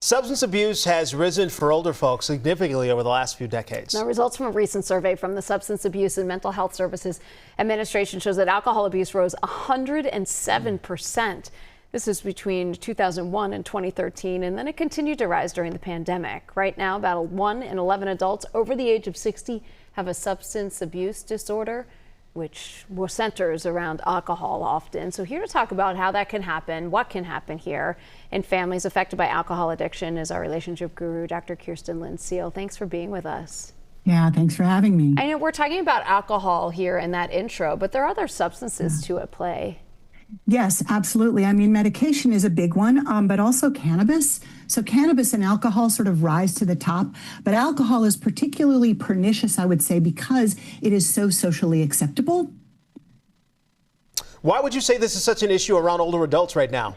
Substance abuse has risen for older folks significantly over the last few decades. Now, results from a recent survey from the Substance Abuse and Mental Health Services Administration shows that alcohol abuse rose 107%. This is between 2001 and 2013, and then it continued to rise during the pandemic. Right now, about 1 in 11 adults over the age of 60 have a substance abuse disorder, which centers around alcohol often. So here to talk about how that can happen, what can happen here in families affected by alcohol addiction is our relationship guru, Dr. Kirsten Lind Seal. Thanks for being with us. Yeah, thanks for having me. I know we're talking about alcohol here in that intro, but there are other substances too at play. Yes, absolutely. I mean, medication is a big one, but also cannabis. So cannabis and alcohol sort of rise to the top, but alcohol is particularly pernicious, I would say, because it is so socially acceptable. Why would you say this is such an issue around older adults right now?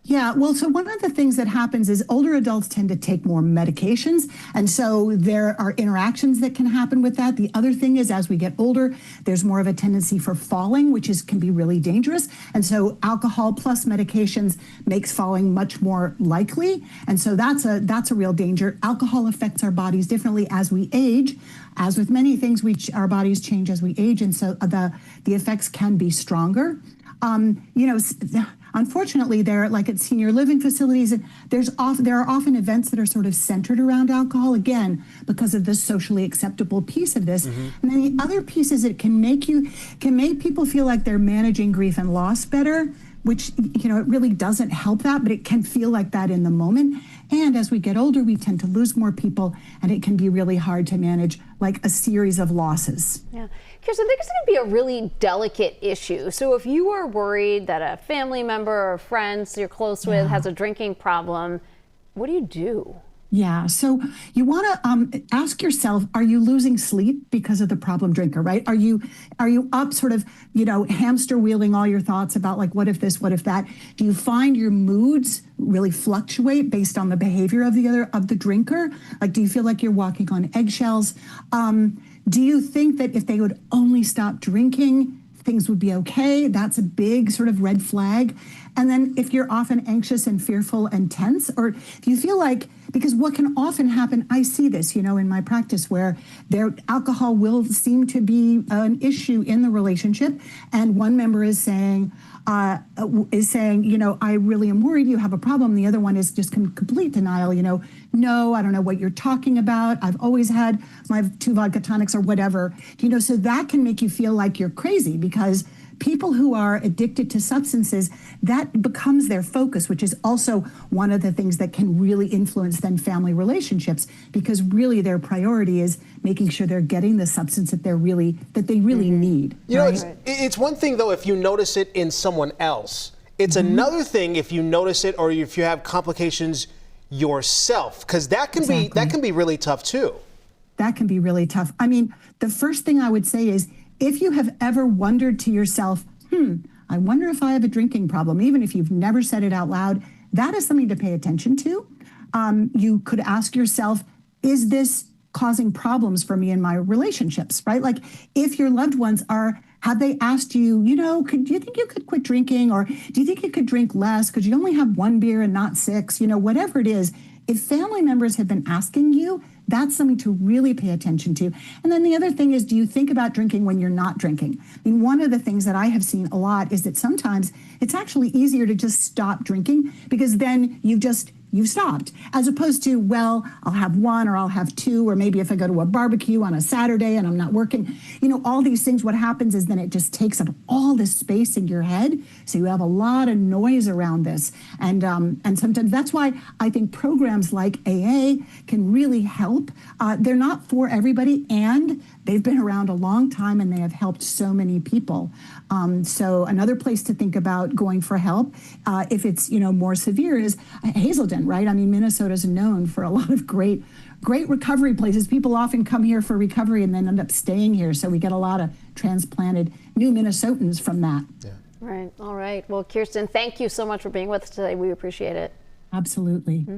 Yeah, well, so one of the things that happens is older adults tend to take more medications, and so there are interactions that can happen with that. The other thing is, as we get older, there's more of a tendency for falling, which can be really dangerous. And so alcohol plus medications makes falling much more likely. And so that's a real danger. Alcohol affects our bodies differently as we age. As with many things, our bodies change as we age, and so the effects can be stronger. Unfortunately, they're like at senior living facilities, and there are often events that are sort of centered around alcohol, again, because of the socially acceptable piece of this. Mm-hmm. And then the other piece is it can make people feel like they're managing grief and loss better, which, it really doesn't help that, but it can feel like that in the moment. And as we get older, we tend to lose more people, and it can be really hard to manage like a series of losses. Yeah. Kirsten, I think it's going to be a really delicate issue. So if you are worried that a family member or friends you're close with has a drinking problem, what do you do? Yeah, so you want to ask yourself, are you losing sleep because of the problem drinker, right? Are you up sort of, hamster wheeling all your thoughts about like, what if this, what if that? Do you find your moods really fluctuate based on the behavior of the drinker? Like, do you feel like you're walking on eggshells? Do you think that if they would only stop drinking, things would be okay? That's a big sort of red flag. And then if you're often anxious and fearful and tense, or do you feel like, because what can often happen, I see this, in my practice where alcohol will seem to be an issue in the relationship. And one member is saying, I really am worried you have a problem. The other one is just complete denial, no, I don't know what you're talking about. I've always had my 2 vodka tonics or whatever, so that can make you feel like you're crazy because people who are addicted to substances, that becomes their focus, which is also one of the things that can really influence then family relationships, because really their priority is making sure they're getting the substance that they really need. It's one thing though if you notice it in someone else. It's another thing if you notice it or if you have complications yourself, because that can be really tough too. That can be really tough. I mean, the first thing I would say is, if you have ever wondered to yourself, I wonder if I have a drinking problem, even if you've never said it out loud, that is something to pay attention to. You could ask yourself, is this causing problems for me in my relationships, right? Like if your loved ones have they asked you, do you think you could quit drinking? Or do you think you could drink less? Could you only have 1 beer and not 6? Whatever it is, if family members have been asking you, that's something to really pay attention to. And then the other thing is, do you think about drinking when you're not drinking? I mean, one of the things that I have seen a lot is that sometimes it's actually easier to just stop drinking because then you've stopped, as opposed to, well, I'll have 1 or I'll have 2, or maybe if I go to a barbecue on a Saturday and I'm not working, all these things, what happens is then it just takes up all this space in your head. So you have a lot of noise around this. And sometimes that's why I think programs like AA can really help. They're not for everybody, and they've been around a long time and they have helped so many people. So another place to think about going for help, if it's, more severe, is Hazelden, right? I mean, Minnesota's known for a lot of great recovery places. People often come here for recovery and then end up staying here. So we get a lot of transplanted new Minnesotans from that. Yeah. Right. All right. Well, Kirsten, thank you so much for being with us today. We appreciate it. Absolutely.